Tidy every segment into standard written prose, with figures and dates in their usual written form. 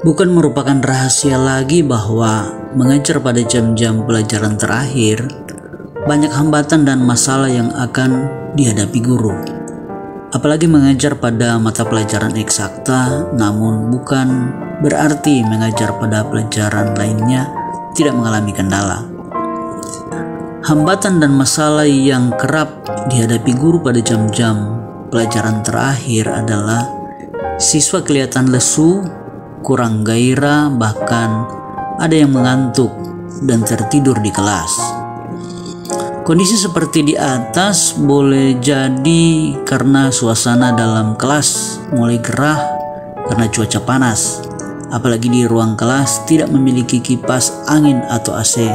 Bukan merupakan rahasia lagi bahwa mengajar pada jam-jam pelajaran terakhir banyak hambatan dan masalah yang akan dihadapi guru. Apalagi mengajar pada mata pelajaran eksakta, namun bukan berarti mengajar pada pelajaran lainnya tidak mengalami kendala. Hambatan dan masalah yang kerap dihadapi guru pada jam-jam pelajaran terakhir adalah siswa kelihatan lesu, kurang gairah, bahkan ada yang mengantuk dan tertidur di kelas. Kondisi seperti di atas boleh jadi karena suasana dalam kelas mulai gerah karena cuaca panas, apalagi di ruang kelas tidak memiliki kipas angin atau AC.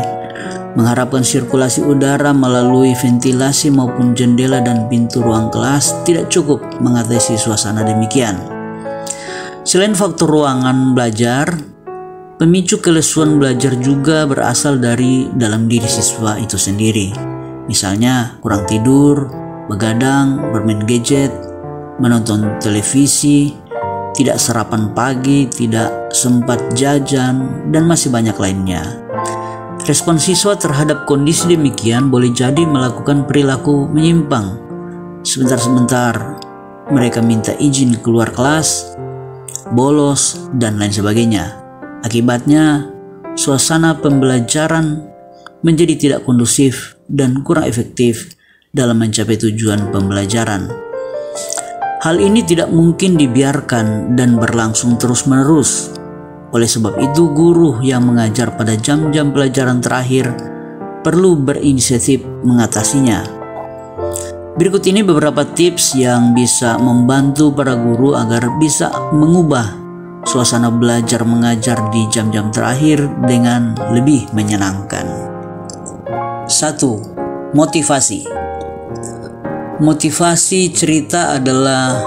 Mengharapkan sirkulasi udara melalui ventilasi maupun jendela dan pintu ruang kelas tidak cukup mengatasi suasana demikian. Selain faktor ruangan belajar, pemicu kelesuan belajar juga berasal dari dalam diri siswa itu sendiri. Misalnya kurang tidur, begadang, bermain gadget, menonton televisi, tidak sarapan pagi, tidak sempat jajan, dan masih banyak lainnya. Respon siswa terhadap kondisi demikian boleh jadi melakukan perilaku menyimpang. Sebentar-sebentar mereka minta izin keluar kelas, bolos, dan lain sebagainya. Akibatnya, suasana pembelajaran menjadi tidak kondusif dan kurang efektif dalam mencapai tujuan pembelajaran. Hal ini tidak mungkin dibiarkan dan berlangsung terus-menerus. Oleh sebab itu, guru yang mengajar pada jam-jam pelajaran terakhir perlu berinisiatif mengatasinya. Berikut ini beberapa tips yang bisa membantu para guru agar bisa mengubah suasana belajar mengajar di jam-jam terakhir dengan lebih menyenangkan. 1. Motivasi. Motivasi cerita adalah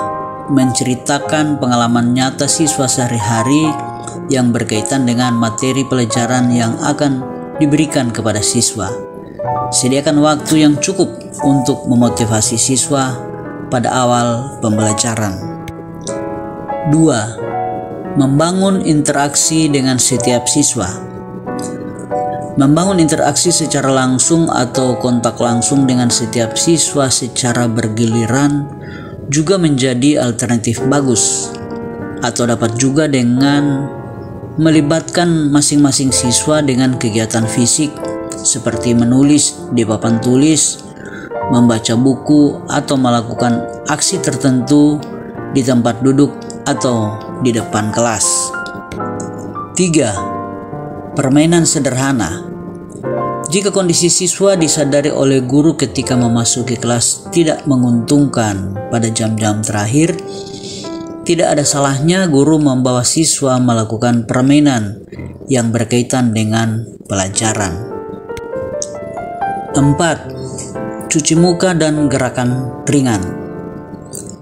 menceritakan pengalaman nyata siswa sehari-hari yang berkaitan dengan materi pelajaran yang akan diberikan kepada siswa. Sediakan waktu yang cukup untuk memotivasi siswa pada awal pembelajaran. 2. Membangun interaksi dengan setiap siswa. Membangun interaksi secara langsung atau kontak langsung dengan setiap siswa secara bergiliran juga menjadi alternatif bagus, atau dapat juga dengan melibatkan masing-masing siswa dengan kegiatan fisik seperti menulis di papan tulis, membaca buku, atau melakukan aksi tertentu di tempat duduk atau di depan kelas. 3. Permainan sederhana. Jika kondisi siswa disadari oleh guru ketika memasuki kelas tidak menguntungkan pada jam-jam terakhir, tidak ada salahnya guru membawa siswa melakukan permainan yang berkaitan dengan pelajaran. 4. Cuci muka dan gerakan ringan.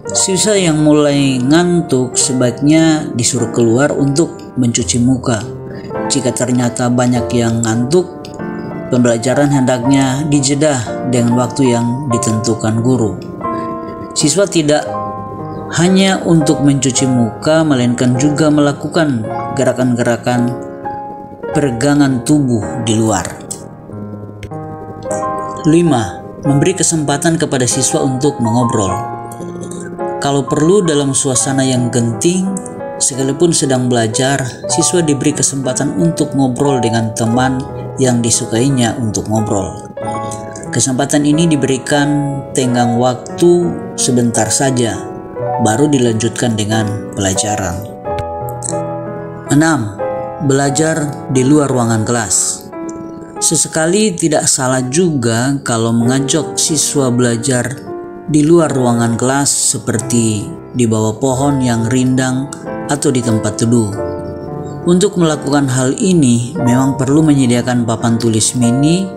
Siswa yang mulai ngantuk sebaiknya disuruh keluar untuk mencuci muka. Jika ternyata banyak yang ngantuk, pembelajaran hendaknya dijeda dengan waktu yang ditentukan guru. Siswa tidak hanya untuk mencuci muka, melainkan juga melakukan gerakan-gerakan peregangan tubuh di luar. 5. Memberi kesempatan kepada siswa untuk mengobrol. Kalau perlu dalam suasana yang genting, sekalipun sedang belajar, siswa diberi kesempatan untuk ngobrol dengan teman yang disukainya untuk ngobrol. Kesempatan ini diberikan tenggang waktu sebentar saja, baru dilanjutkan dengan pelajaran. 6. Belajar di luar ruangan kelas. Sesekali tidak salah juga kalau mengajak siswa belajar di luar ruangan kelas seperti di bawah pohon yang rindang atau di tempat teduh. Untuk melakukan hal ini memang perlu menyediakan papan tulis mini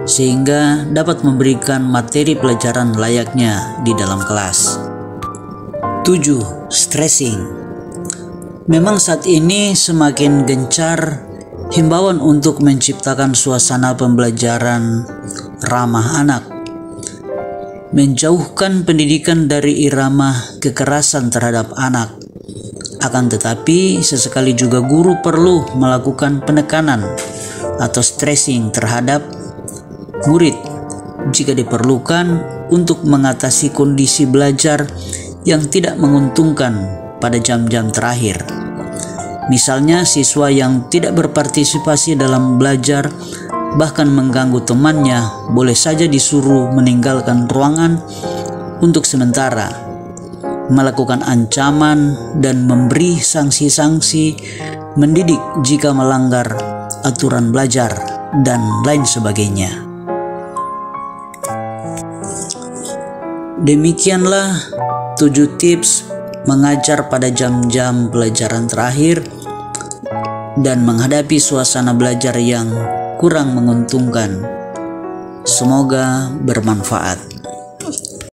sehingga dapat memberikan materi pelajaran layaknya di dalam kelas. 7. Stressing. Memang saat ini semakin gencar himbauan untuk menciptakan suasana pembelajaran ramah anak, menjauhkan pendidikan dari irama kekerasan terhadap anak, Akan tetapi, sesekali juga guru perlu melakukan penekanan atau stressing terhadap murid jika diperlukan untuk mengatasi kondisi belajar yang tidak menguntungkan pada jam-jam terakhir. Misalnya, siswa yang tidak berpartisipasi dalam belajar bahkan mengganggu temannya boleh saja disuruh meninggalkan ruangan untuk sementara, melakukan ancaman dan memberi sanksi-sanksi mendidik jika melanggar aturan belajar, dan lain sebagainya. Demikianlah 7 tips mengajar pada jam-jam pelajaran terakhir dan menghadapi suasana belajar yang kurang menguntungkan. Semoga bermanfaat.